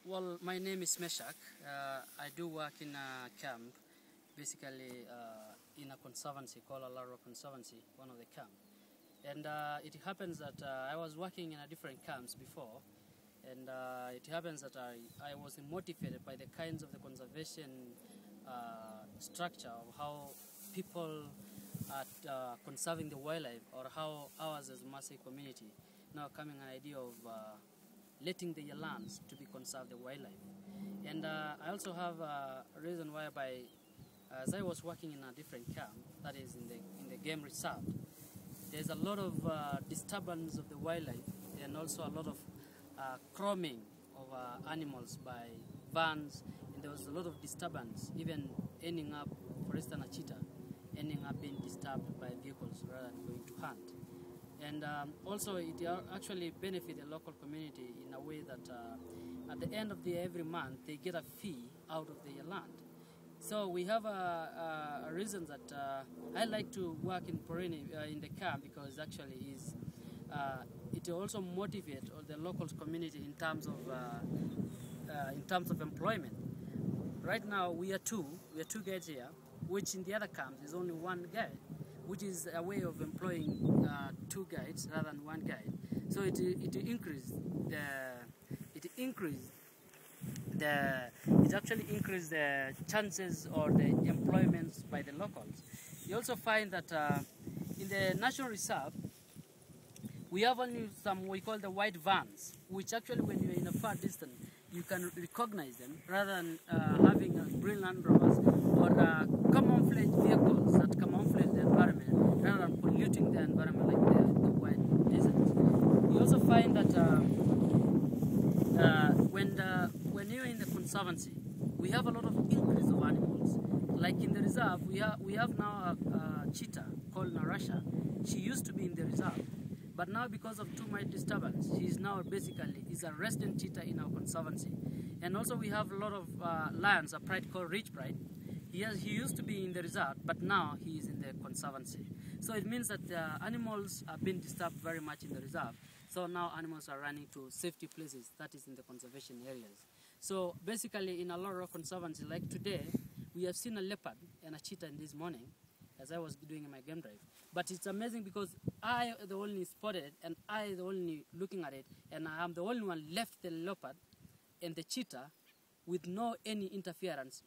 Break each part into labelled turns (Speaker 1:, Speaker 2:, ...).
Speaker 1: Well, my name is Meshak. I do work in a camp, basically in a conservancy called Alaro Conservancy, one of the camp. And it happens that I was working in a different camps before, and it happens that I was motivated by the kinds of the conservation structure of how people are conserving the wildlife, or how ours as Maasai community now coming an idea of letting the lands to be conserved the wildlife. And I also have a reason whereby, as I was working in a different camp, that is in the game reserve, there's a lot of disturbance of the wildlife, and also a lot of crumbing of animals by vans, and there was a lot of disturbance, even ending up, for instance, a cheetah ending up being disturbed by vehicles rather than going to hunt. And also it actually benefits the local community in a way that at the end of every month they get a fee out of their land. So we have a reason that I like to work in the camp, because actually it also motivates the local community in terms of employment. Right now we are two guides here, which in the other camps is only one guide, which is a way of employing two guides rather than one guide. So it actually increased the chances or the employments by the locals. You also find that in the national reserve we have only some we call the white vans, which actually when you're in a far distance you can recognize them, rather than having green Land Rovers or camouflage vehicles that camouflage the environment rather than polluting the environment like the white deserts. You also find that when you're in the conservancy, we have a lot of increase of animals. Like in the reserve, we have now a cheetah called Narasha. She used to be in the reserve, but now because of too much disturbance, she is now basically a resident cheetah in our conservancy. And also we have a lot of lions, a pride called Rich Pride. He used to be in the reserve, but now he is in the conservancy. So it means that animals are being disturbed very much in the reserve. So now animals are running to safety places, that is in the conservation areas. So basically in a lot of conservancy, like today, we have seen a leopard and a cheetah in this morning as I was doing my game drive. But it's amazing because I the only spotted it, and I the only looking at it, and I am the only one left the leopard and the cheetah with no any interference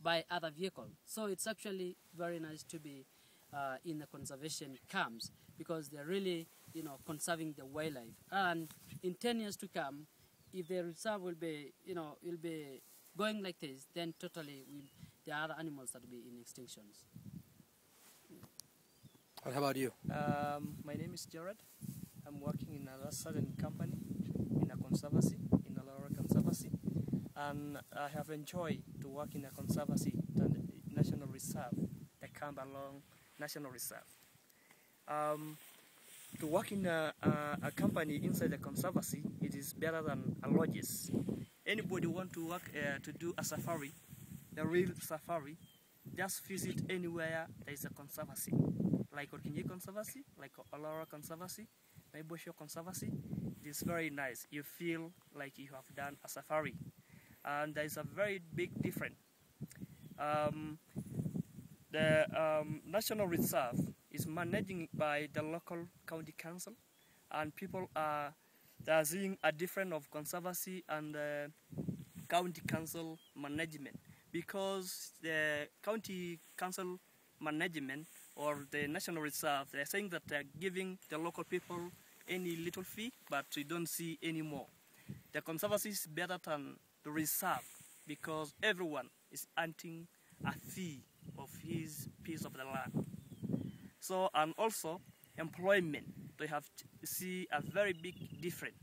Speaker 1: by other vehicle. So it's actually very nice to be in the conservation camps, because they're really conserving the wildlife. And in 10 years to come, if the reserve will be will be going like this, then totally there are other animals that will be in extinctions.
Speaker 2: How about you?
Speaker 3: My name is Jared. I'm working in a certain company in a conservancy, in a Alaro Conservancy, and I have enjoyed to work in a conservancy than the National Reserve, the camp along National Reserve. To work in a company inside the conservancy, it is better than a lodges. Anybody want to work to do a safari, a real safari, just visit anywhere there is a conservancy, like Orkinji Conservancy, like Alaro Conservancy, Naibosho Conservancy. It is very nice. You feel like you have done a safari, and there is a very big difference. The National Reserve is managed by the local county council, and people they are seeing a difference of conservancy and county council management, because the county council management or the National Reserve, they are saying that they are giving the local people any little fee, but we don't see any more. The conservancy is better than the reserve, because everyone is earning a fee of his piece of the land. So, and also employment, they have to see a very big difference.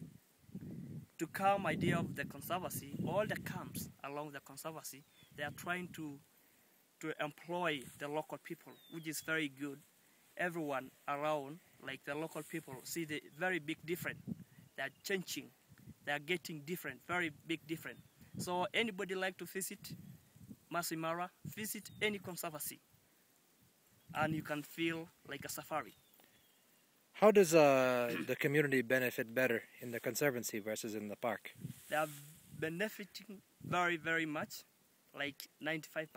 Speaker 3: To come idea of the conservancy, all the camps along the conservancy, they are trying to employ the local people, which is very good. Everyone around, like the local people, see the very big difference. They are changing, they are getting different, very big difference. So anybody like to visit Maasai Mara, visit any conservancy, and you can feel like a safari.
Speaker 2: How does the community benefit better in the conservancy versus in the park?
Speaker 3: They are benefiting very, very much, like 95%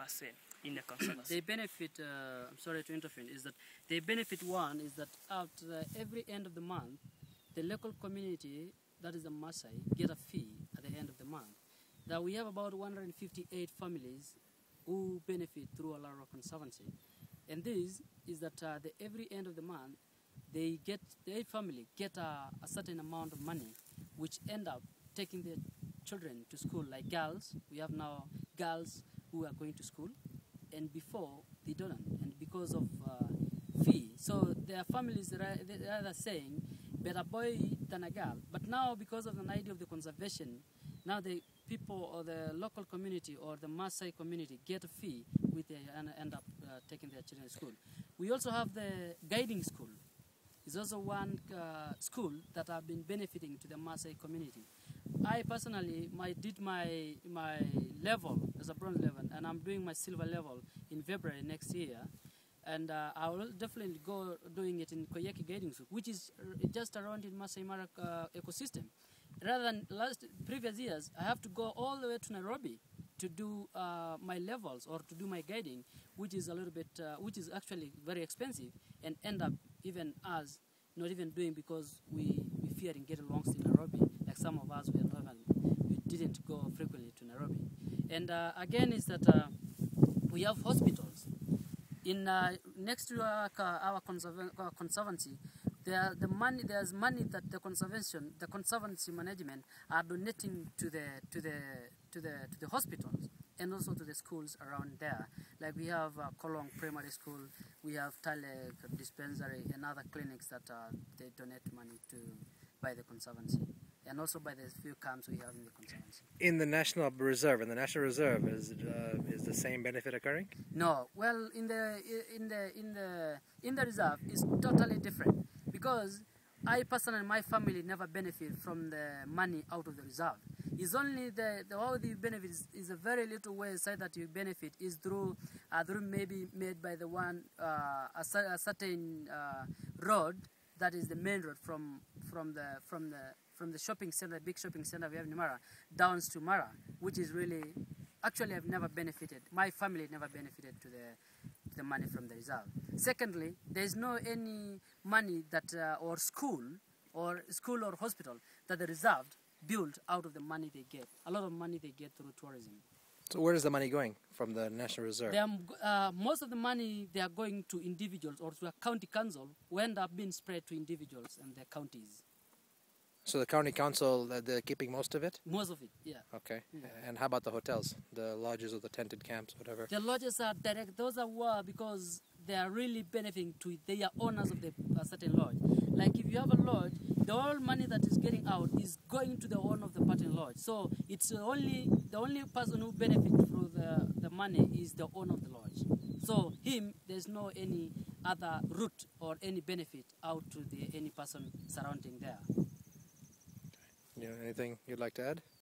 Speaker 3: in the conservancy.
Speaker 1: They benefit, I'm sorry to intervene, is that they benefit. One is that after every end of the month, the local community, that is the Maasai, get a fee at the end of the month. Now we have about 158 families who benefit through Alaro Conservancy. And this is that every end of the month, their family get a certain amount of money, which end up taking their children to school. Like girls, we have now girls who are going to school, and before they don't, and because of fee. So their families they're rather saying better boy than a girl. But now, because of an idea of the conservation, now the people or the local community or the Maasai community get a fee, which they end up taking their children to school. We also have the guiding school. It's also one school that have been benefiting to the Maasai community. I personally did my level as a bronze level, and I'm doing my silver level in February next year. And I will definitely go doing it in Koyeki Guiding School, which is just around in Maasai Mara ecosystem. Rather than previous years, I have to go all the way to Nairobi to do my levels or to do my guiding, which is a little bit, which is actually very expensive, and end up even us not even doing because we fear and get lost in Nairobi. Like some of us, we didn't go frequently to Nairobi. And again, is that we have hospitals. In next to our conservancy, there's money that the conservancy management are donating to the hospitals and also to the schools around there. Like we have Kolong Primary School, we have Talek Dispensary and other clinics that they donate money to by the conservancy, and also by the few camps we have in the conservancy.
Speaker 2: In the National Reserve, is the same benefit occurring?
Speaker 1: No, well, in the reserve is totally different, because I personally, my family never benefit from the money out of the reserve. It's only all the benefit is a very little way side that you benefit is through maybe made by the one a certain road that is the main road from the shopping center, big shopping center we have in Mara, down to Mara, which is really, actually I've never benefited. My family never benefited to the money from the reserve. Secondly, there is no any money that or school or hospital that the reserve built out of the money they get. A lot of money they get through tourism.
Speaker 2: So where is the money going from the National Reserve?
Speaker 1: Most of the money they are going to individuals or to a county council, who end up being spread to individuals and their counties.
Speaker 2: So the county council, they're keeping most of it?
Speaker 1: Most of it, yeah.
Speaker 2: Okay. Yeah. And how about the hotels, the lodges or the tented camps, whatever?
Speaker 1: The lodges are direct. Those are because they are really benefiting to it. They are owners of the certain lodge. Like if you have a lodge, the whole money that is getting out is going to the owner of the certain lodge. So it's the only person who benefits from the money is the owner of the lodge. So there's no any other route or any benefit out to any person surrounding there.
Speaker 2: Anything you'd like to add?